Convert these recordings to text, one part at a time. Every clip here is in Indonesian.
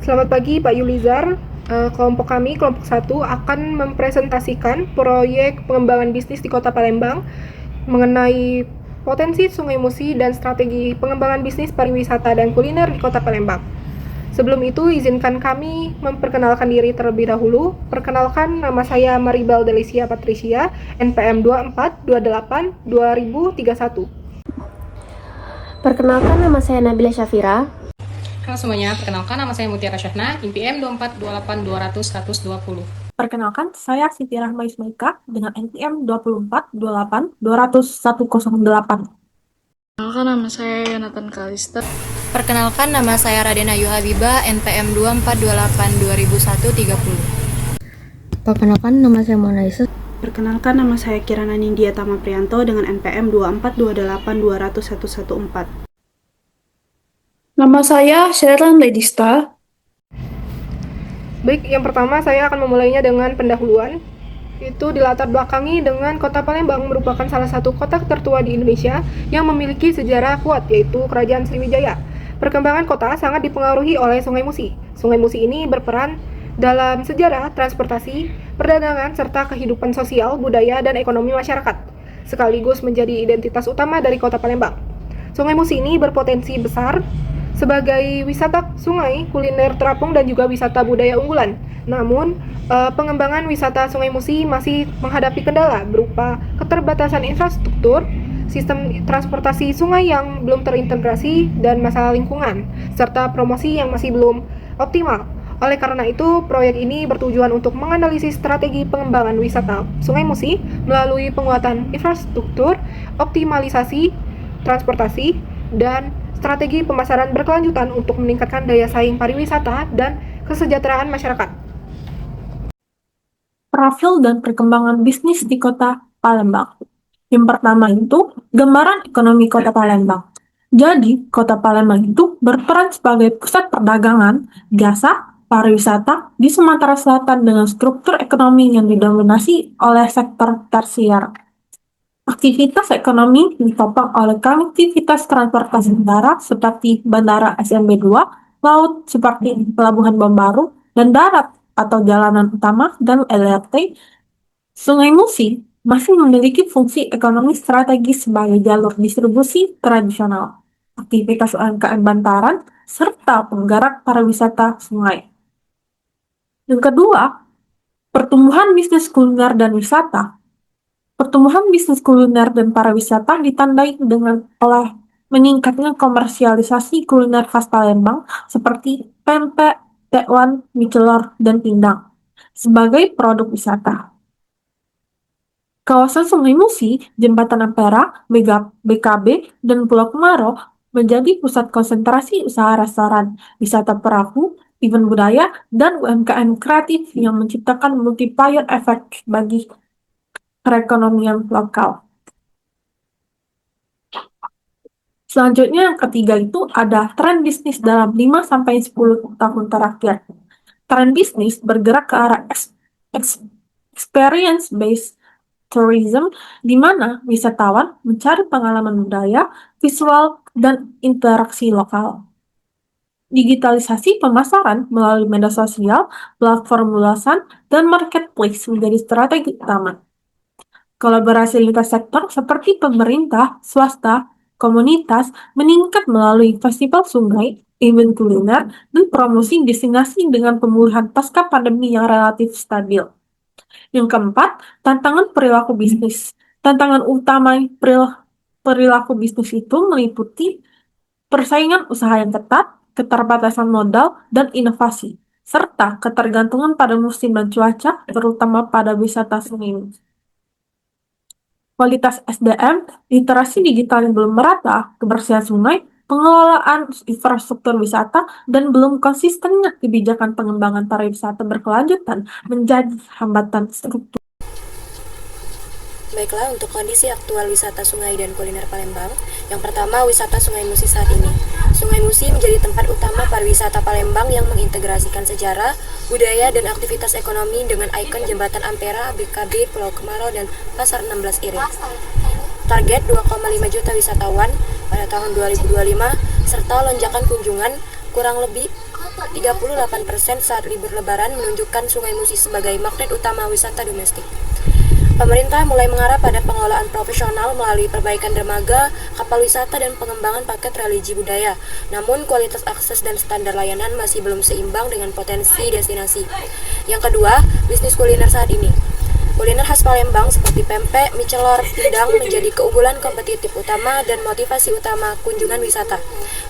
Selamat pagi Pak Yulizar. Kelompok kami, kelompok 1, akan mempresentasikan proyek pengembangan bisnis di Kota Palembang mengenai potensi Sungai Musi dan strategi pengembangan bisnis pariwisata dan kuliner di Kota Palembang. Sebelum itu, izinkan kami memperkenalkan diri terlebih dahulu. Perkenalkan, nama saya Maribel Delicia Patricia, NPM 2428-2031. Perkenalkan, nama saya Nabila Syafira. Halo semuanya, perkenalkan nama saya Mutiara Syahna, NPM 2428-200-120. Perkenalkan, saya Siti Rahma Ismaika dengan NPM 2428-200-108. Perkenalkan, nama saya Yonatan Kalista. Perkenalkan, nama saya Raden Ayu Habibah, NPM 2428-2001-30. Perkenalkan, nama saya Mona Lisa. Perkenalkan, nama saya Kirana Nindya Tama Priyanto dengan NPM 2428-200-114. Nama saya Sherylan Ledista. Baik, yang pertama saya akan memulainya dengan pendahuluan. Itu dilatar belakangi dengan Kota Palembang merupakan salah satu kota tertua di Indonesia yang memiliki sejarah kuat, yaitu Kerajaan Sriwijaya. Perkembangan kota sangat dipengaruhi oleh Sungai Musi. Sungai Musi ini berperan dalam sejarah, transportasi, perdagangan, serta kehidupan sosial, budaya, dan ekonomi masyarakat, sekaligus menjadi identitas utama dari Kota Palembang. Sungai Musi ini berpotensi besar sebagai wisata sungai, kuliner terapung, dan juga wisata budaya unggulan. Namun, pengembangan wisata Sungai Musi masih menghadapi kendala berupa keterbatasan infrastruktur, sistem transportasi sungai yang belum terintegrasi, dan masalah lingkungan, serta promosi yang masih belum optimal. Oleh karena itu, proyek ini bertujuan untuk menganalisis strategi pengembangan wisata Sungai Musi melalui penguatan infrastruktur, optimalisasi transportasi, dan strategi pemasaran berkelanjutan untuk meningkatkan daya saing pariwisata dan kesejahteraan masyarakat. Profil dan perkembangan bisnis di Kota Palembang. Yang pertama itu, gambaran ekonomi Kota Palembang. Jadi, Kota Palembang itu berperan sebagai pusat perdagangan, jasa, pariwisata di Sumatera Selatan dengan struktur ekonomi yang didominasi oleh sektor tersier. Aktivitas ekonomi ditopang oleh konektivitas transportasi udara seperti Bandara SMB 2, laut seperti Pelabuhan Bambaru, dan darat atau jalanan utama dan LRT. Sungai Musi masih memiliki fungsi ekonomi strategis sebagai jalur distribusi tradisional, aktivitas UMKM bantaran, serta penggerak pariwisata sungai. Yang kedua, pertumbuhan bisnis kuliner dan wisata. Pertumbuhan bisnis kuliner dan pariwisata ditandai dengan oleh meningkatnya komersialisasi kuliner khas Palembang seperti pempek, tekwan, mie celor, dan pindang sebagai produk wisata. Kawasan Sungai Musi, Jembatan Ampera, BKB, dan Pulau Kemarau menjadi pusat konsentrasi usaha restoran, wisata perahu, event budaya, dan UMKM kreatif yang menciptakan multiplier effect bagi perekonomian lokal. Selanjutnya yang ketiga itu ada tren bisnis dalam 5-10 tahun terakhir. Tren bisnis bergerak ke arah experience-based tourism, di mana wisatawan mencari pengalaman budaya, visual, dan interaksi lokal. Digitalisasi pemasaran melalui media sosial, platform ulasan, dan marketplace menjadi strategi utama. Kolaborasi lintas sektor seperti pemerintah, swasta, komunitas meningkat melalui festival sungai, event kuliner, dan promosi destinasi dengan pemulihan pasca pandemi yang relatif stabil. Yang keempat, tantangan perilaku bisnis. Tantangan utama perilaku bisnis itu meliputi persaingan usaha yang ketat, keterbatasan modal, dan inovasi, serta ketergantungan pada musim dan cuaca, terutama pada wisata sungai. Kualitas SDM, literasi digital yang belum merata, kebersihan sungai, pengelolaan infrastruktur wisata, dan belum konsistennya kebijakan pengembangan pariwisata berkelanjutan menjadi hambatan struktur. Baiklah, untuk kondisi aktual wisata sungai dan kuliner Palembang. Yang pertama, wisata Sungai Musi saat ini. Sungai Musi menjadi tempat utama pariwisata Palembang yang mengintegrasikan sejarah, budaya, dan aktivitas ekonomi dengan ikon Jembatan Ampera, BKB, Pulau Kemarau, dan Pasar 16 Iring. Target 2,5 juta wisatawan pada tahun 2025, serta lonjakan kunjungan kurang lebih 38% saat libur lebaran menunjukkan Sungai Musi sebagai magnet utama wisata domestik. Pemerintah mulai mengarah pada pengelolaan profesional melalui perbaikan dermaga, kapal wisata, dan pengembangan paket religi budaya. Namun, kualitas akses dan standar layanan masih belum seimbang dengan potensi destinasi. Yang kedua, bisnis kuliner saat ini. Kuliner khas Palembang seperti pempek, mie celor, pindang menjadi keunggulan kompetitif utama dan motivasi utama kunjungan wisata.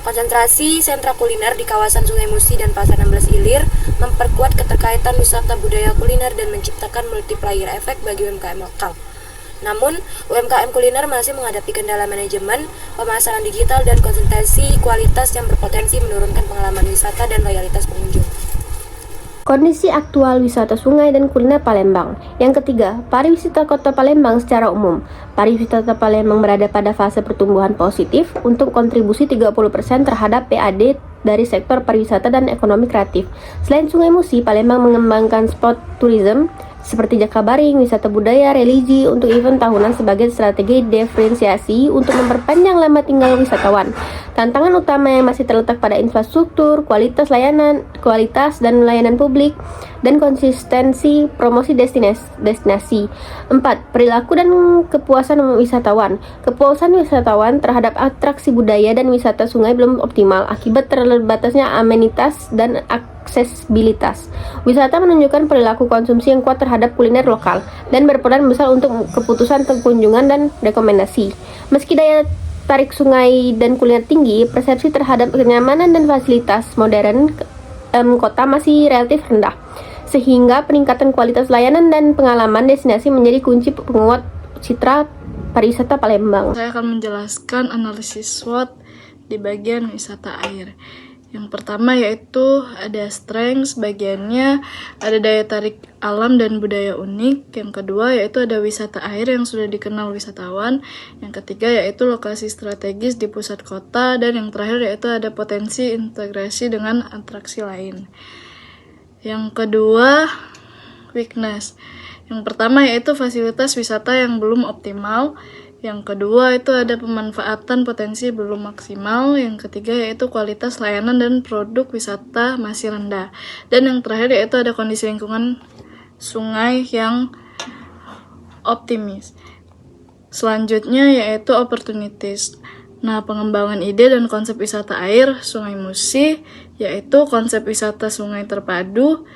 Konsentrasi sentra kuliner di kawasan Sungai Musi dan Pasar 16 Ilir memperkuat keterkaitan wisata budaya kuliner dan menciptakan multiplier efek bagi UMKM lokal. Namun, UMKM kuliner masih menghadapi kendala manajemen, pemasaran digital, dan konsentrasi kualitas yang berpotensi menurunkan pengalaman wisata dan loyalitas pengunjung. Kondisi aktual wisata sungai dan kuliner Palembang. Yang ketiga, pariwisata Kota Palembang secara umum. Pariwisata Palembang berada pada fase pertumbuhan positif untuk kontribusi 30% terhadap PAD dari sektor pariwisata dan ekonomi kreatif. Selain Sungai Musi, Palembang mengembangkan spot tourism seperti Jakabaring, wisata budaya, religi untuk event tahunan sebagai strategi diferensiasi untuk memperpanjang lama tinggal wisatawan. Tantangan utama yang masih terletak pada infrastruktur, kualitas dan layanan publik, dan konsistensi promosi destinasi. 4. Perilaku dan kepuasan wisatawan. Kepuasan wisatawan terhadap atraksi budaya dan wisata sungai belum optimal akibat terbatasnya amenitas dan aksesibilitas. Wisata menunjukkan perilaku konsumsi yang kuat terhadap kuliner lokal dan berperan besar untuk keputusan kunjungan dan rekomendasi. Meski daya tarik sungai dan kuliner tinggi, persepsi terhadap kenyamanan dan fasilitas modern kota masih relatif rendah, sehingga peningkatan kualitas layanan dan pengalaman destinasi menjadi kunci penguat citra pariwisata Palembang. Saya akan menjelaskan analisis SWOT di bagian wisata air. Yang pertama yaitu ada strengths, bagiannya ada daya tarik alam dan budaya unik. Yang kedua yaitu ada wisata air yang sudah dikenal wisatawan. Yang ketiga yaitu lokasi strategis di pusat kota. Dan yang terakhir yaitu ada potensi integrasi dengan atraksi lain. Yang kedua, weakness. Yang pertama yaitu fasilitas wisata yang belum optimal. Yang kedua itu ada pemanfaatan potensi belum maksimal. Yang ketiga yaitu kualitas layanan dan produk wisata masih rendah. Dan yang terakhir yaitu ada kondisi lingkungan sungai yang optimis. Selanjutnya yaitu opportunities. Nah, pengembangan ide dan konsep wisata air Sungai Musi yaitu konsep wisata sungai terpadu.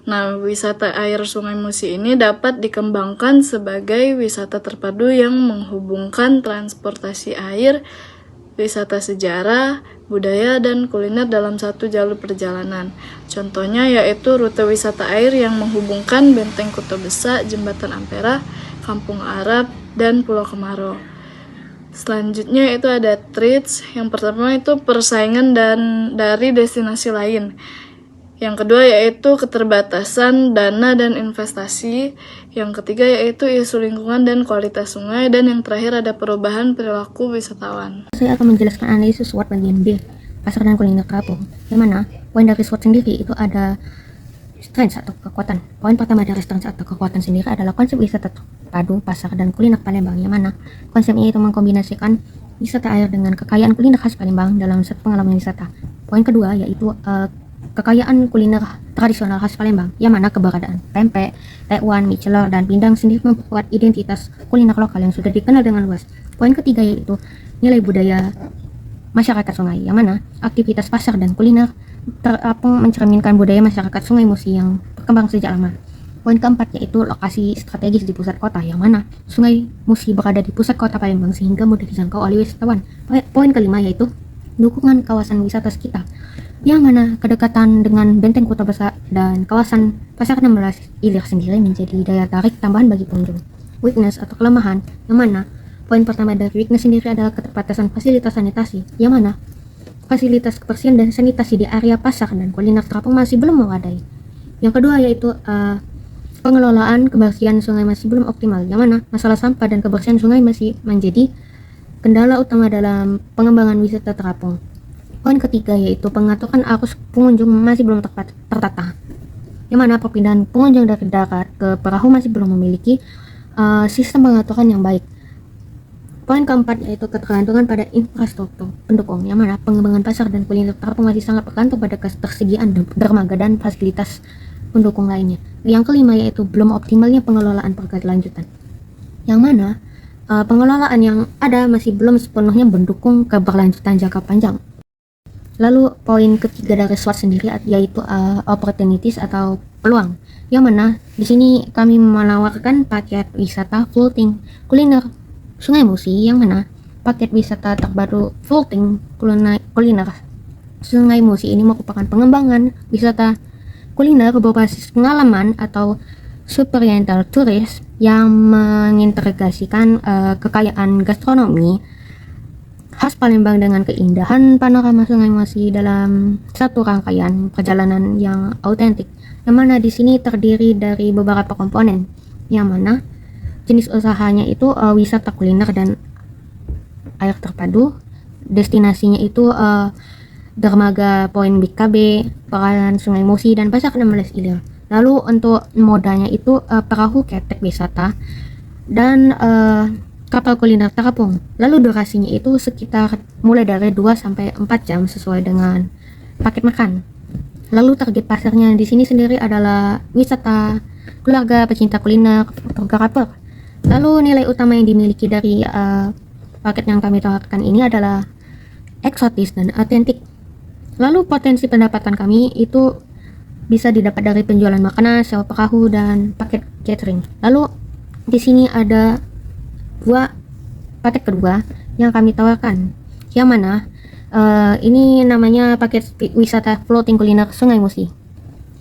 Nah, wisata air Sungai Musi ini dapat dikembangkan sebagai wisata terpadu yang menghubungkan transportasi air, wisata sejarah, budaya, dan kuliner dalam satu jalur perjalanan. Contohnya yaitu rute wisata air yang menghubungkan Benteng Kota Besar, Jembatan Ampera, Kampung Arab, dan Pulau Kemarau. Selanjutnya itu ada threats. Yang pertama itu persaingan dari destinasi lain. Yang kedua yaitu keterbatasan dana dan investasi. Yang ketiga yaitu isu lingkungan dan kualitas sungai. Dan yang terakhir ada perubahan perilaku wisatawan. Saya akan menjelaskan analisis SWOT bagian B, pasar dan kuliner kampung. Yang mana poin dari SWOT sendiri itu ada strengths atau kekuatan. Poin pertama dari strengths atau kekuatan sendiri adalah konsep wisata terpadu pasar dan kuliner Palembang, yang mana konsepnya itu mengkombinasikan wisata air dengan kekayaan kuliner khas Palembang dalam satu pengalaman wisata. Poin kedua yaitu kekayaan kuliner tradisional khas Palembang, yang mana keberadaan pempek, tekwan, mie celor, dan pindang sendiri memperkuat identitas kuliner lokal yang sudah dikenal dengan luas. Poin ketiga yaitu nilai budaya masyarakat sungai, yang mana aktivitas pasar dan kuliner terapung mencerminkan budaya masyarakat Sungai Musi yang berkembang sejak lama. Poin keempat yaitu lokasi strategis di pusat kota, yang mana Sungai Musi berada di pusat kota Palembang sehingga mudah dijangkau oleh wisatawan. Poin kelima yaitu dukungan kawasan wisata sekitar, yang mana kedekatan dengan Benteng Kota Besar dan kawasan Pasar 16 Ilir sendiri menjadi daya tarik tambahan bagi pengunjung. Weakness atau kelemahan, yang mana poin pertama dari weakness sendiri adalah keterbatasan fasilitas sanitasi, yang mana fasilitas kebersihan dan sanitasi di area pasar dan kuliner terapung masih belum memadai. Yang kedua yaitu pengelolaan kebersihan sungai masih belum optimal, yang mana masalah sampah dan kebersihan sungai masih menjadi kendala utama dalam pengembangan wisata terapung. Poin ketiga yaitu pengaturan arus pengunjung masih belum tertata, yang mana perpindahan pengunjung dari darat ke perahu masih belum memiliki sistem pengaturan yang baik. Poin keempat yaitu ketergantungan pada infrastruktur pendukung, yang mana pengembangan pasar dan kuliner terapung masih sangat bergantung pada ketersediaan dermaga dan fasilitas pendukung lainnya. Yang kelima yaitu belum optimalnya pengelolaan berkelanjutan, yang mana pengelolaan yang ada masih belum sepenuhnya mendukung keberlanjutan jangka panjang. Lalu poin ketiga dari SWOT sendiri yaitu opportunities atau peluang, yang mana di sini kami menawarkan paket wisata floating kuliner Sungai Musi, yang mana paket wisata terbaru floating kuliner Sungai Musi ini merupakan pengembangan wisata kuliner berbasis pengalaman atau experiential tourist yang mengintegrasikan kekayaan gastronomi khas Palembang dengan keindahan panorama Sungai Musi dalam satu rangkaian perjalanan yang autentik, yang mana di sini terdiri dari beberapa komponen, yang mana jenis usahanya itu wisata kuliner dan air terpadu. Destinasinya itu dermaga Poin BKB, Perahan Sungai Musi, dan Pasar 16 Ilir. Lalu untuk modanya itu perahu ketek wisata dan kapal kuliner terapung. Lalu durasinya itu sekitar mulai dari 2 sampai 4 jam sesuai dengan paket makan. Lalu target pasarnya di sini sendiri adalah wisata keluarga pecinta kuliner, fotografer. Lalu nilai utama yang dimiliki dari paket yang kami tawarkan ini adalah eksotis dan autentik. Lalu potensi pendapatan kami itu bisa didapat dari penjualan makanan, sewa perahu, dan paket catering. Lalu di sini ada paket kedua yang kami tawarkan, yang mana ini namanya paket wisata floating kuliner Sungai Musi,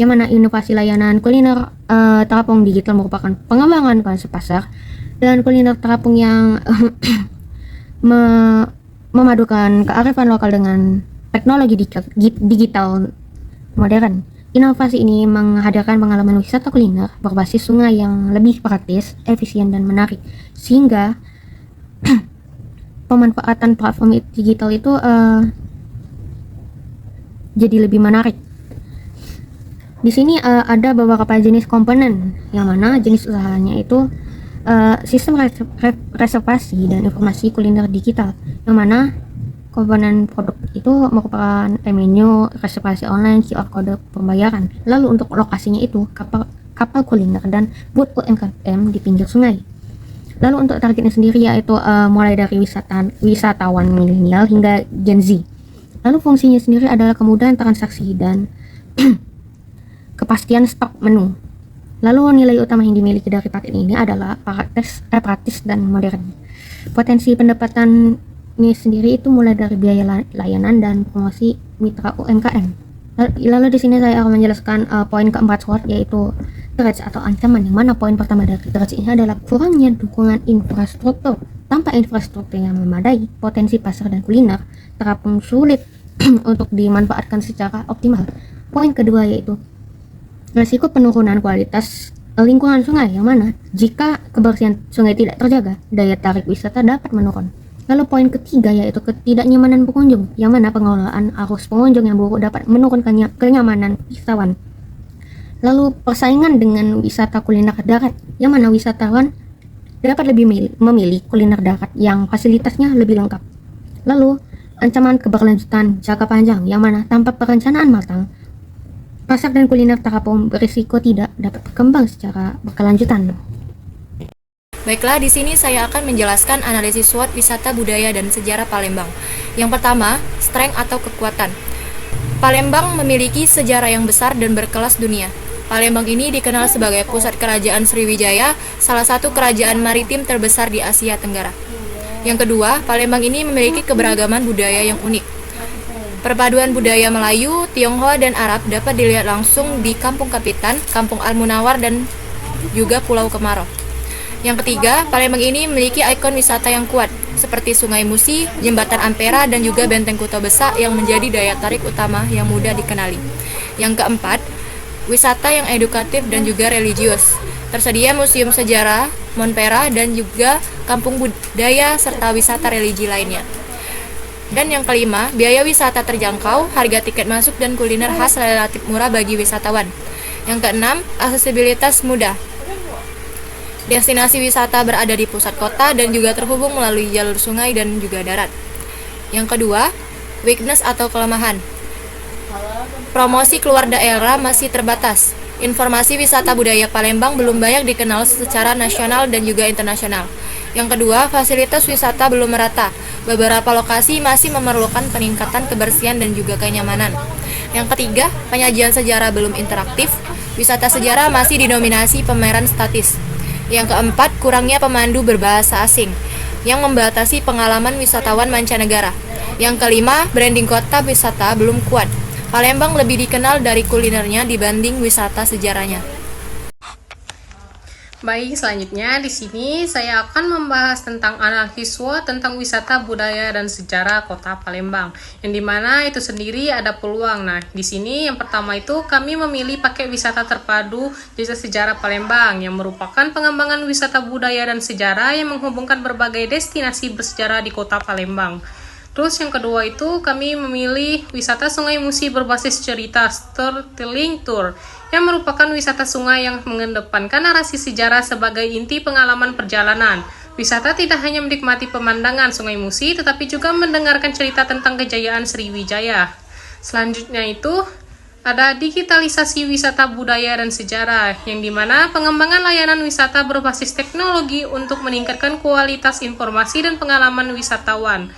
yang mana inovasi layanan kuliner terapung digital merupakan pengembangan konsep pasar dan kuliner terapung yang memadukan kearifan lokal dengan teknologi digital modern. Inovasi ini menghadirkan pengalaman wisata kuliner berbasis sungai yang lebih praktis, efisien, dan menarik, sehingga pemanfaatan platform digital itu jadi lebih menarik. Di sini ada beberapa jenis komponen, yang mana jenis usahanya itu sistem reservasi dan informasi kuliner digital, yang mana komponen produk itu merupakan menu, reservasi online, QR kode pembayaran. Lalu untuk lokasinya itu kapal kuliner dan booth UMKM di pinggir sungai. Lalu untuk targetnya sendiri yaitu mulai dari wisatawan milenial hingga Gen Z. Lalu fungsinya sendiri adalah kemudahan transaksi dan kepastian stok menu. Lalu nilai utama yang dimiliki dari paket ini adalah praktis dan modern. Potensi pendapatan ini sendiri itu mulai dari biaya layanan dan promosi mitra UMKM. Lalu di sini saya akan menjelaskan poin keempat SWOT, yaitu threats atau ancaman, yang mana poin pertama dari threats ini adalah kurangnya dukungan infrastruktur. Tanpa infrastruktur yang memadai, potensi pasar dan kuliner terapung sulit untuk dimanfaatkan secara optimal. Poin kedua yaitu risiko penurunan kualitas lingkungan sungai, yang mana jika kebersihan sungai tidak terjaga, daya tarik wisata dapat menurun. Lalu poin ketiga yaitu ketidaknyamanan pengunjung, yang mana pengelolaan arus pengunjung yang buruk dapat menurunkan kenyamanan wisatawan. Lalu persaingan dengan wisata kuliner darat, yang mana wisatawan dapat lebih memilih kuliner darat yang fasilitasnya lebih lengkap. Lalu ancaman keberlanjutan jangka panjang, yang mana tanpa perencanaan matang, pasar dan kuliner terapung berisiko tidak dapat berkembang secara berkelanjutan. Baiklah, di sini saya akan menjelaskan analisis SWOT wisata budaya dan sejarah Palembang. Yang pertama, strength atau kekuatan. Palembang memiliki sejarah yang besar dan berkelas dunia. Palembang ini dikenal sebagai pusat kerajaan Sriwijaya, salah satu kerajaan maritim terbesar di Asia Tenggara. Yang kedua, Palembang ini memiliki keberagaman budaya yang unik. Perpaduan budaya Melayu, Tionghoa, dan Arab dapat dilihat langsung di Kampung Kapitan, Kampung Al-Munawar, dan juga Pulau Kemarau. Yang ketiga, Palembang ini memiliki ikon wisata yang kuat, seperti Sungai Musi, Jembatan Ampera, dan juga Benteng Kuto Besak yang menjadi daya tarik utama yang mudah dikenali. Yang keempat, wisata yang edukatif dan juga religius. Tersedia museum sejarah, Monpera, dan juga kampung budaya serta wisata religi lainnya. Dan yang kelima, biaya wisata terjangkau, harga tiket masuk dan kuliner khas relatif murah bagi wisatawan. Yang keenam, aksesibilitas mudah. Destinasi wisata berada di pusat kota dan juga terhubung melalui jalur sungai dan juga darat. Yang kedua, weakness atau kelemahan. Promosi keluar daerah masih terbatas. Informasi wisata budaya Palembang belum banyak dikenal secara nasional dan juga internasional. Yang kedua, fasilitas wisata belum merata. Beberapa lokasi masih memerlukan peningkatan kebersihan dan juga kenyamanan. Yang ketiga, penyajian sejarah belum interaktif. Wisata sejarah masih didominasi pameran statis. Yang keempat, kurangnya pemandu berbahasa asing yang membatasi pengalaman wisatawan mancanegara. Yang kelima, branding kota wisata belum kuat. Palembang lebih dikenal dari kulinernya dibanding wisata sejarahnya. Baik, selanjutnya di sini saya akan membahas tentang analisis SWOT tentang wisata budaya dan sejarah Kota Palembang. Yang dimana itu sendiri ada peluang. Nah, di sini yang pertama itu kami memilih pakai wisata terpadu jejak sejarah Palembang yang merupakan pengembangan wisata budaya dan sejarah yang menghubungkan berbagai destinasi bersejarah di Kota Palembang. Terus yang kedua itu kami memilih wisata Sungai Musi berbasis cerita storytelling tour yang merupakan wisata sungai yang mengedepankan narasi sejarah sebagai inti pengalaman perjalanan. Wisata tidak hanya menikmati pemandangan Sungai Musi tetapi juga mendengarkan cerita tentang kejayaan Sriwijaya. Selanjutnya itu ada digitalisasi wisata budaya dan sejarah yang dimana pengembangan layanan wisata berbasis teknologi untuk meningkatkan kualitas informasi dan pengalaman wisatawan.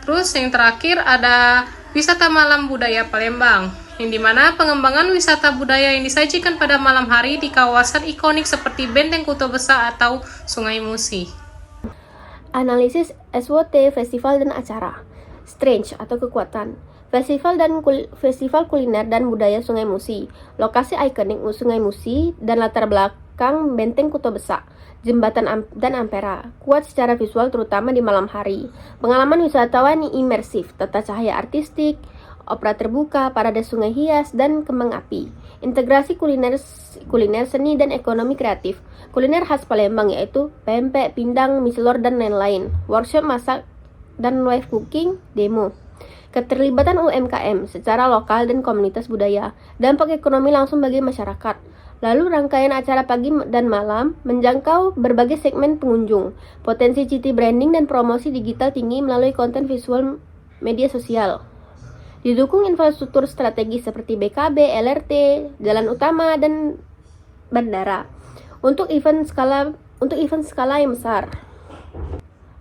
Terus yang terakhir ada wisata malam budaya Palembang, yang dimana pengembangan wisata budaya yang disajikan pada malam hari di kawasan ikonik seperti Benteng Kuto Besa atau Sungai Musi. Analisis SWOT festival dan acara. Strength atau kekuatan. Festival kuliner dan budaya Sungai Musi. Lokasi ikonik Sungai Musi dan latar belakang Benteng Kuto Besa. Jembatan dan Ampera, kuat secara visual terutama di malam hari. Pengalaman wisatawan yang imersif, tata cahaya artistik, opera terbuka, parade sungai hias, dan kembang api. Integrasi kuliner seni dan ekonomi kreatif. Kuliner khas Palembang yaitu pempek, pindang, mie selor, dan lain-lain. Workshop masak dan live cooking, demo. Keterlibatan UMKM secara lokal dan komunitas budaya. Dampak ekonomi langsung bagi masyarakat. Lalu rangkaian acara pagi dan malam menjangkau berbagai segmen pengunjung. Potensi city branding dan promosi digital tinggi melalui konten visual media sosial. Didukung infrastruktur strategis seperti BKB, LRT, jalan utama, dan bandara. Untuk event skala yang besar.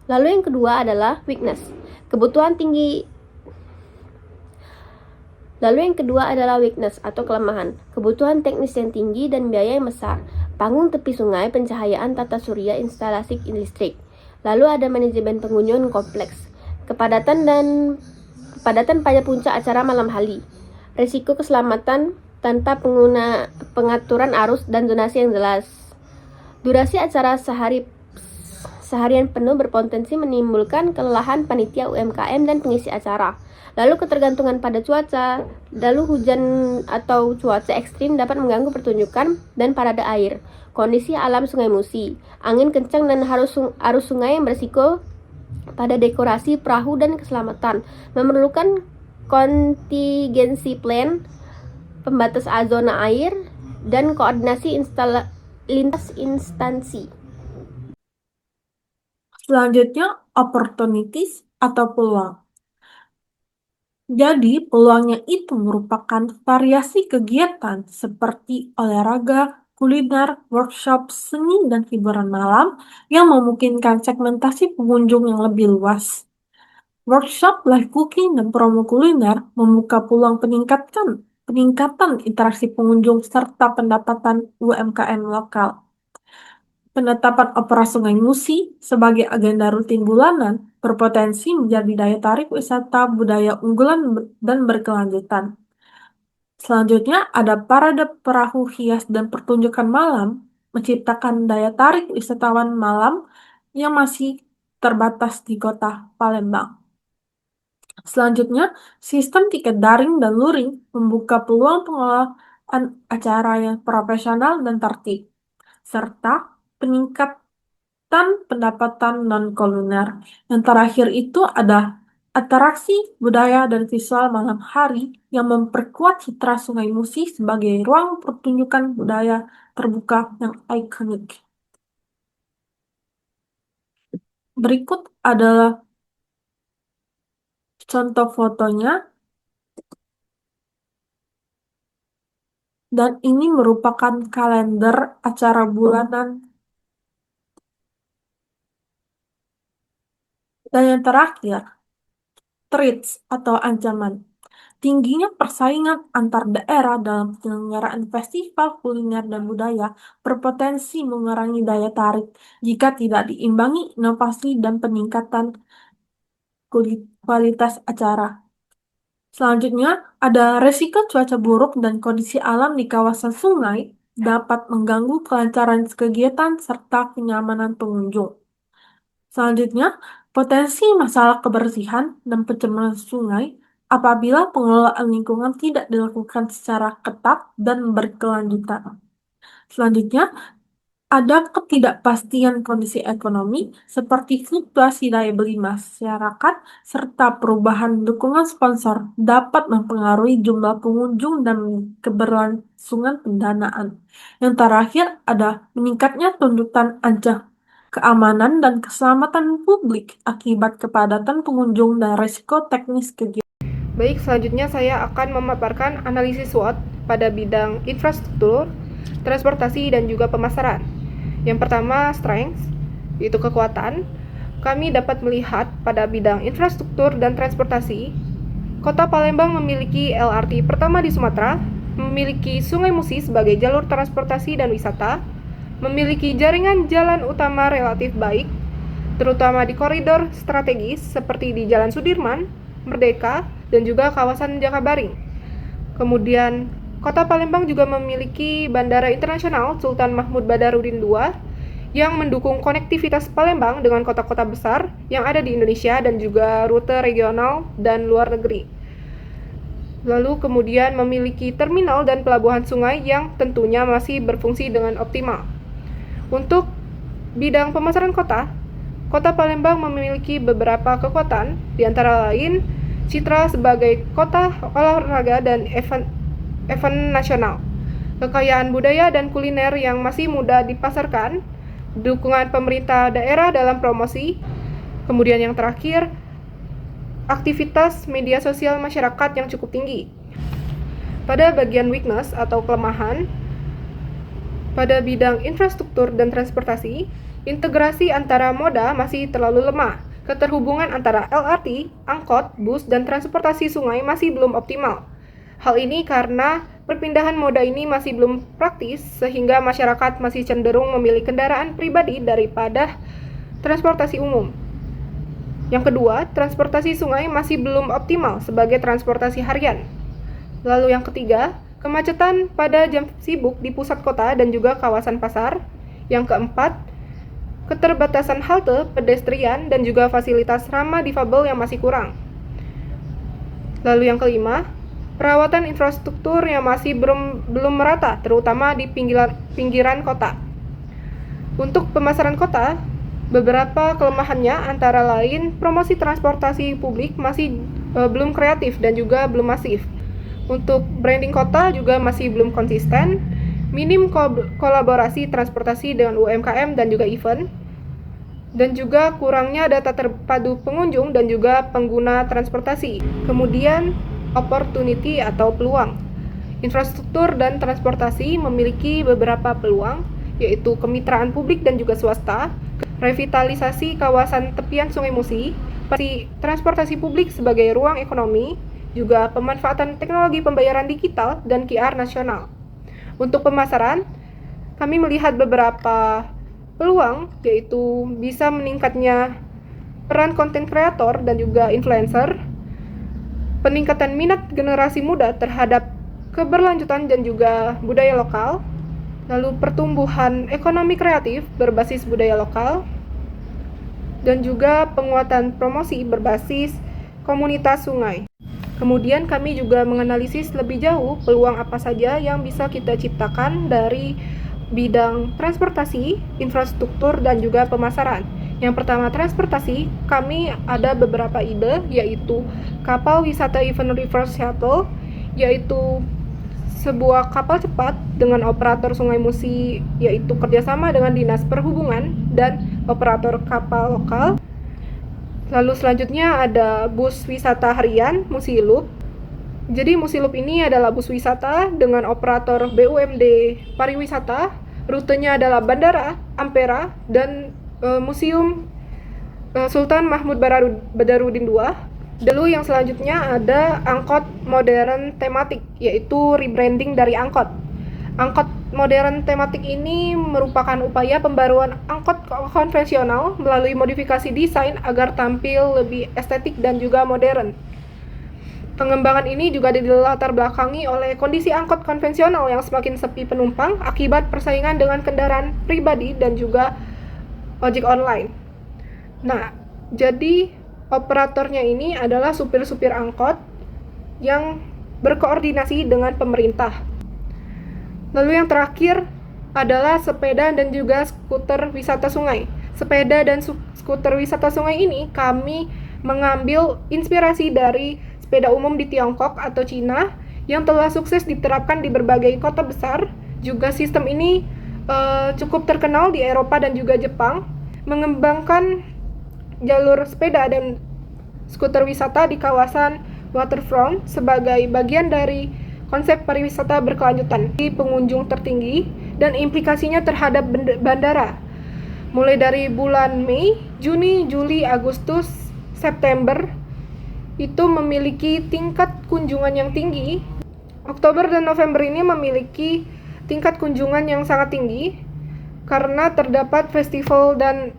Lalu yang kedua adalah weakness. Weakness atau kelemahan, kebutuhan teknis yang tinggi dan biaya yang besar, panggung tepi sungai, pencahayaan tata surya, instalasi listrik. Lalu ada manajemen pengunjung kompleks, kepadatan pada puncak acara malam hari, risiko keselamatan tanpa pengaturan arus dan zonasi yang jelas. Durasi acara seharian penuh berpotensi menimbulkan kelelahan panitia UMKM dan pengisi acara. Lalu ketergantungan pada cuaca, lalu hujan atau cuaca ekstrim dapat mengganggu pertunjukan dan parade air. Kondisi alam Sungai Musi, angin kencang dan arus sungai yang berisiko pada dekorasi perahu dan keselamatan. Memerlukan kontingensi plan, pembatas zona air, dan koordinasi lintas instansi. Selanjutnya, opportunities atau peluang. Jadi, peluangnya itu merupakan variasi kegiatan seperti olahraga, kuliner, workshop, seni, dan hiburan malam yang memungkinkan segmentasi pengunjung yang lebih luas. Workshop, live cooking, dan promo kuliner membuka peluang peningkatan interaksi pengunjung serta pendapatan UMKM lokal. Penetapan opera Sungai Musi sebagai agenda rutin bulanan berpotensi menjadi daya tarik wisata budaya unggulan dan berkelanjutan. Selanjutnya ada parade perahu hias dan pertunjukan malam menciptakan daya tarik wisatawan malam yang masih terbatas di kota Palembang. Selanjutnya, sistem tiket daring dan luring membuka peluang pengelolaan acara yang profesional dan tertib, serta peningkatan pendapatan non-kuliner. Yang terakhir itu ada atraksi budaya dan visual malam hari yang memperkuat citra Sungai Musi sebagai ruang pertunjukan budaya terbuka yang ikonik. Berikut adalah contoh fotonya, dan ini merupakan kalender acara bulanan. Dan yang terakhir, threats atau ancaman. Tingginya persaingan antar daerah dalam penyelenggaraan festival kuliner dan budaya berpotensi mengurangi daya tarik jika tidak diimbangi inovasi dan peningkatan kualitas acara. Selanjutnya, ada resiko cuaca buruk dan kondisi alam di kawasan sungai dapat mengganggu kelancaran kegiatan serta kenyamanan pengunjung. Selanjutnya, potensi masalah kebersihan dan pencemaran sungai apabila pengelolaan lingkungan tidak dilakukan secara ketat dan berkelanjutan. Selanjutnya, ada ketidakpastian kondisi ekonomi seperti fluktuasi daya beli masyarakat serta perubahan dukungan sponsor dapat mempengaruhi jumlah pengunjung dan keberlangsungan pendanaan. Yang terakhir ada meningkatnya tuntutan keamanan dan keselamatan publik akibat kepadatan pengunjung dan risiko teknis kegiatan. Baik, selanjutnya saya akan memaparkan analisis SWOT pada bidang infrastruktur, transportasi, dan juga pemasaran. Yang pertama, strengths, yaitu kekuatan. Kami dapat melihat pada bidang infrastruktur dan transportasi, Kota Palembang memiliki LRT pertama di Sumatera, memiliki Sungai Musi sebagai jalur transportasi dan wisata, memiliki jaringan jalan utama relatif baik, terutama di koridor strategis seperti di Jalan Sudirman, Merdeka, dan juga kawasan Jakabaring. Kemudian, Kota Palembang juga memiliki Bandara Internasional Sultan Mahmud Badarudin II yang mendukung konektivitas Palembang dengan kota-kota besar yang ada di Indonesia dan juga rute regional dan luar negeri. Lalu kemudian memiliki terminal dan pelabuhan sungai yang tentunya masih berfungsi dengan optimal. Untuk bidang pemasaran kota, Kota Palembang memiliki beberapa kekuatan, di antara lain citra sebagai kota olahraga dan event nasional, kekayaan budaya dan kuliner yang masih mudah dipasarkan, dukungan pemerintah daerah dalam promosi, kemudian yang terakhir, aktivitas media sosial masyarakat yang cukup tinggi. Pada bagian weakness atau kelemahan, pada bidang infrastruktur dan transportasi, integrasi antara moda masih terlalu lemah. Keterhubungan antara LRT, angkot, bus, dan transportasi sungai masih belum optimal. Hal ini karena perpindahan moda ini masih belum praktis, sehingga masyarakat masih cenderung memilih kendaraan pribadi daripada transportasi umum. Yang kedua, transportasi sungai masih belum optimal sebagai transportasi harian. Lalu yang ketiga, kemacetan pada jam sibuk di pusat kota dan juga kawasan pasar. Yang keempat, keterbatasan halte, pedestrian, dan juga fasilitas ramah difabel yang masih kurang. Lalu yang kelima, perawatan infrastruktur yang masih belum merata, terutama di pinggiran kota. Untuk pemasaran kota, beberapa kelemahannya antara lain promosi transportasi publik masih belum kreatif dan juga belum masif. Untuk branding kota juga masih belum konsisten, minim kolaborasi transportasi dengan UMKM dan juga event, dan juga kurangnya data terpadu pengunjung dan juga pengguna transportasi. Kemudian, opportunity atau peluang. Infrastruktur dan transportasi memiliki beberapa peluang, yaitu kemitraan publik dan juga swasta, revitalisasi kawasan tepian Sungai Musi, transportasi publik sebagai ruang ekonomi, juga pemanfaatan teknologi pembayaran digital dan QR nasional. Untuk pemasaran, kami melihat beberapa peluang, yaitu bisa meningkatnya peran konten kreator dan juga influencer, peningkatan minat generasi muda terhadap keberlanjutan dan juga budaya lokal, lalu pertumbuhan ekonomi kreatif berbasis budaya lokal, dan juga penguatan promosi berbasis komunitas sungai. Kemudian kami juga menganalisis lebih jauh peluang apa saja yang bisa kita ciptakan dari bidang transportasi, infrastruktur, dan juga pemasaran. Yang pertama, transportasi, kami ada beberapa ide, yaitu kapal wisata event reverse shuttle, yaitu sebuah kapal cepat dengan operator Sungai Musi, yaitu kerjasama dengan Dinas Perhubungan dan operator kapal lokal. Lalu selanjutnya ada bus wisata harian Musilup. Jadi Musilup ini adalah bus wisata dengan operator BUMD pariwisata. Rutenya adalah Bandara, Ampera, dan Museum Sultan Mahmud Badarudin II. Lalu yang selanjutnya ada angkot modern tematik, yaitu rebranding dari angkot. Angkot modern tematik ini merupakan upaya pembaruan angkot konvensional melalui modifikasi desain agar tampil lebih estetik dan juga modern. Pengembangan ini juga dilatar belakangi oleh kondisi angkot konvensional yang semakin sepi penumpang akibat persaingan dengan kendaraan pribadi dan juga ojek online. Nah, jadi operatornya ini adalah supir-supir angkot yang berkoordinasi dengan pemerintah. Lalu yang terakhir adalah sepeda dan juga skuter wisata sungai. Sepeda dan skuter wisata sungai ini kami mengambil inspirasi dari sepeda umum di Tiongkok atau Cina yang telah sukses diterapkan di berbagai kota besar. Juga sistem ini cukup terkenal di Eropa dan juga Jepang, mengembangkan jalur sepeda dan skuter wisata di kawasan waterfront sebagai bagian dari konsep pariwisata berkelanjutan di pengunjung tertinggi dan implikasinya terhadap bandara. Mulai dari bulan Mei, Juni, Juli, Agustus, September itu memiliki tingkat kunjungan yang tinggi. Oktober dan November ini memiliki tingkat kunjungan yang sangat tinggi karena terdapat festival dan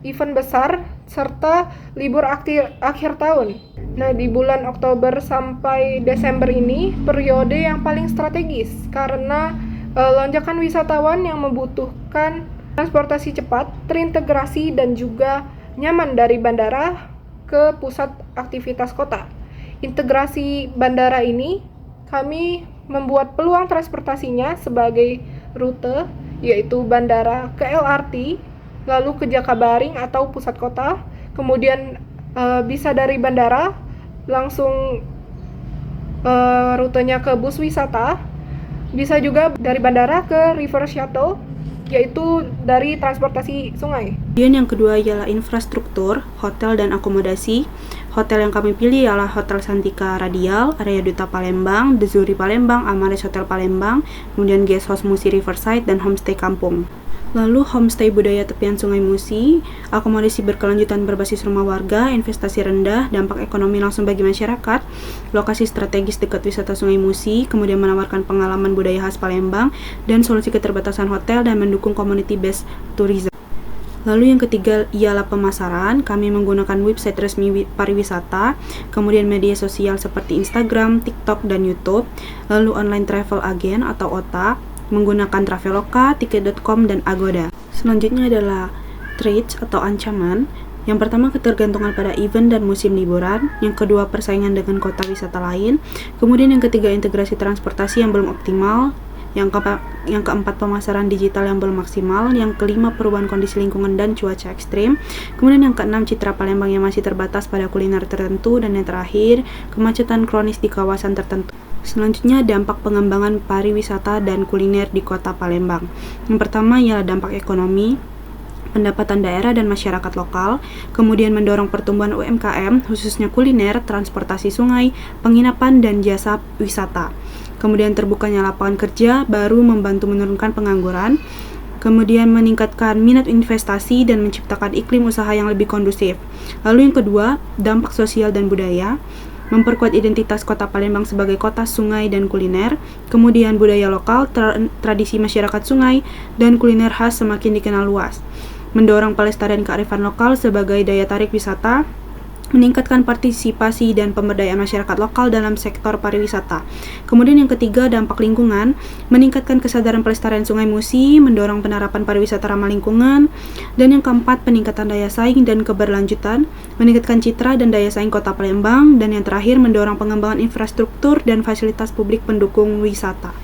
event besar serta libur akhir tahun. Nah, di bulan Oktober sampai Desember ini periode yang paling strategis karena lonjakan wisatawan yang membutuhkan transportasi cepat, terintegrasi dan juga nyaman dari bandara ke pusat aktivitas kota. Integrasi bandara ini kami membuat peluang transportasinya sebagai rute, yaitu bandara ke LRT, lalu ke Jakabaring atau pusat kota, kemudian bisa dari bandara langsung rutenya ke bus wisata, bisa juga dari bandara ke river shuttle, yaitu dari transportasi sungai. Kemudian yang kedua ialah infrastruktur, hotel dan akomodasi. Hotel yang kami pilih ialah Hotel Santika Radial, Area Duta Palembang, The Zuri Palembang, Amaris Hotel Palembang, kemudian Guest House Musi Riverside, dan Homestay Kampung. Lalu homestay budaya tepian Sungai Musi, akomodasi berkelanjutan berbasis rumah warga, investasi rendah, dampak ekonomi langsung bagi masyarakat, lokasi strategis dekat wisata Sungai Musi, kemudian menawarkan pengalaman budaya khas Palembang, dan solusi keterbatasan hotel dan mendukung community-based tourism. Lalu yang ketiga ialah pemasaran. Kami menggunakan website resmi pariwisata, kemudian media sosial seperti Instagram, TikTok, dan YouTube, lalu online travel agent atau OTA, menggunakan Traveloka, Tiket.com, dan Agoda. Selanjutnya adalah threats atau ancaman. Yang pertama, ketergantungan pada event dan musim liburan. Yang kedua, persaingan dengan kota wisata lain. Kemudian yang ketiga, integrasi transportasi yang belum optimal. Yang keempat, pemasaran digital yang belum maksimal. Yang kelima, perubahan kondisi lingkungan dan cuaca ekstrim. Kemudian yang keenam, citra Palembang yang masih terbatas pada kuliner tertentu. Dan yang terakhir, kemacetan kronis di kawasan tertentu. Selanjutnya, dampak pengembangan pariwisata dan kuliner di kota Palembang. Yang pertama ialah dampak ekonomi, pendapatan daerah dan masyarakat lokal, kemudian mendorong pertumbuhan UMKM, khususnya kuliner, transportasi sungai, penginapan, dan jasa wisata. Kemudian terbukanya lapangan kerja baru membantu menurunkan pengangguran, kemudian meningkatkan minat investasi dan menciptakan iklim usaha yang lebih kondusif. Lalu yang kedua, dampak sosial dan budaya, memperkuat identitas kota Palembang sebagai kota sungai dan kuliner, kemudian budaya lokal, tradisi masyarakat sungai, dan kuliner khas semakin dikenal luas, mendorong pelestarian kearifan lokal sebagai daya tarik wisata, meningkatkan partisipasi dan pemberdayaan masyarakat lokal dalam sektor pariwisata. Kemudian yang ketiga, dampak lingkungan, meningkatkan kesadaran pelestarian Sungai Musi, mendorong penerapan pariwisata ramah lingkungan, dan yang keempat, peningkatan daya saing dan keberlanjutan, meningkatkan citra dan daya saing kota Palembang, dan yang terakhir, mendorong pengembangan infrastruktur dan fasilitas publik pendukung wisata.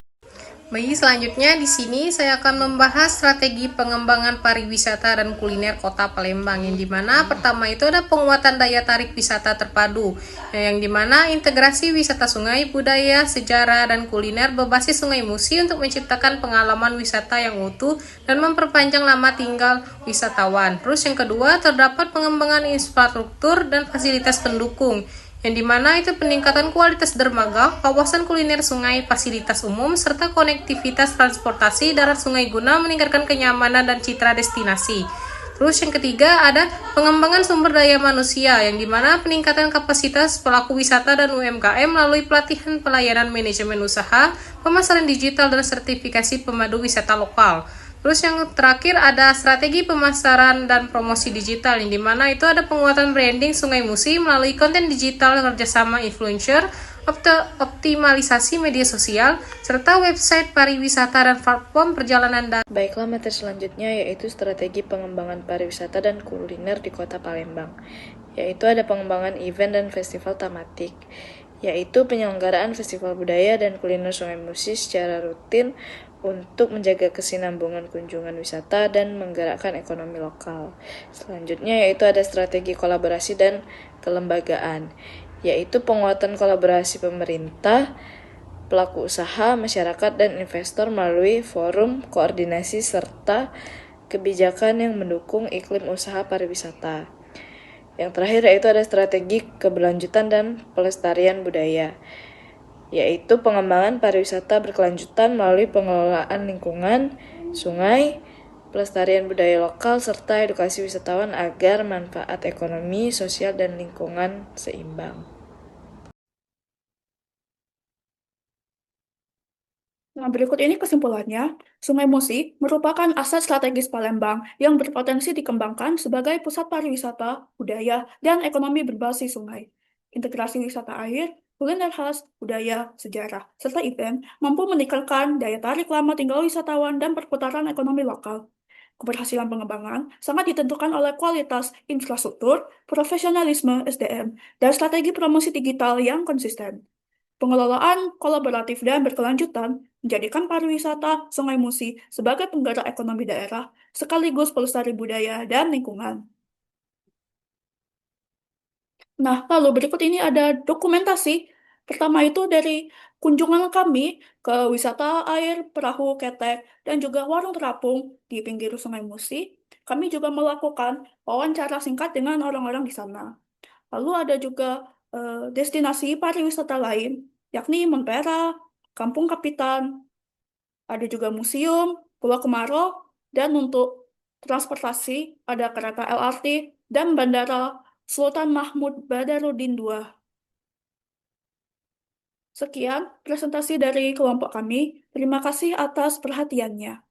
Baik, selanjutnya di sini saya akan membahas strategi pengembangan pariwisata dan kuliner Kota Palembang, yang dimana pertama itu ada penguatan daya tarik wisata terpadu, yang dimana integrasi wisata sungai, budaya, sejarah, dan kuliner berbasis Sungai Musi untuk menciptakan pengalaman wisata yang utuh dan memperpanjang lama tinggal wisatawan. Terus yang kedua, terdapat pengembangan infrastruktur dan fasilitas pendukung, yang dimana itu peningkatan kualitas dermaga, kawasan kuliner sungai, fasilitas umum, serta konektivitas transportasi darat sungai guna meningkatkan kenyamanan dan citra destinasi. Terus yang ketiga ada pengembangan sumber daya manusia, yang dimana peningkatan kapasitas pelaku wisata dan UMKM melalui pelatihan pelayanan manajemen usaha, pemasaran digital, dan sertifikasi pemandu wisata lokal. Terus yang terakhir ada strategi pemasaran dan promosi digital, yang dimana itu ada penguatan branding Sungai Musi melalui konten digital, kerjasama influencer, optimalisasi media sosial, serta website pariwisata dan platform perjalanan darat. Baiklah, materi selanjutnya yaitu strategi pengembangan pariwisata dan kuliner di Kota Palembang. Yaitu ada pengembangan event dan festival tematik, yaitu penyelenggaraan festival budaya dan kuliner Sungai Musi secara rutin untuk menjaga kesinambungan kunjungan wisata dan menggerakkan ekonomi lokal. Selanjutnya yaitu ada strategi kolaborasi dan kelembagaan, yaitu penguatan kolaborasi pemerintah, pelaku usaha, masyarakat, dan investor melalui forum koordinasi serta kebijakan yang mendukung iklim usaha pariwisata. Yang terakhir yaitu ada strategi keberlanjutan dan pelestarian budaya, yaitu pengembangan pariwisata berkelanjutan melalui pengelolaan lingkungan, sungai, pelestarian budaya lokal, serta edukasi wisatawan agar manfaat ekonomi, sosial, dan lingkungan seimbang. Nah, berikut ini kesimpulannya. Sungai Musi merupakan aset strategis Palembang yang berpotensi dikembangkan sebagai pusat pariwisata, budaya, dan ekonomi berbasis sungai. Integrasi wisata air, kuliner khas, budaya, sejarah, serta event mampu meningkatkan daya tarik lama tinggal wisatawan dan perputaran ekonomi lokal. Keberhasilan pengembangan sangat ditentukan oleh kualitas infrastruktur, profesionalisme SDM, dan strategi promosi digital yang konsisten. Pengelolaan kolaboratif dan berkelanjutan menjadikan pariwisata Sungai Musi sebagai penggerak ekonomi daerah sekaligus pelestari budaya dan lingkungan. Nah, lalu berikut ini ada dokumentasi. Pertama itu dari kunjungan kami ke wisata air perahu ketek dan juga warung terapung di pinggir Sungai Musi. Kami juga melakukan wawancara singkat dengan orang-orang di sana. Lalu ada juga destinasi pariwisata lain, yakni Montpera, Kampung Kapitan, ada juga museum, Pulau Kemarau, dan untuk transportasi ada kereta LRT dan Bandara Sultan Mahmud Badarudin II. Sekian presentasi dari kelompok kami. Terima kasih atas perhatiannya.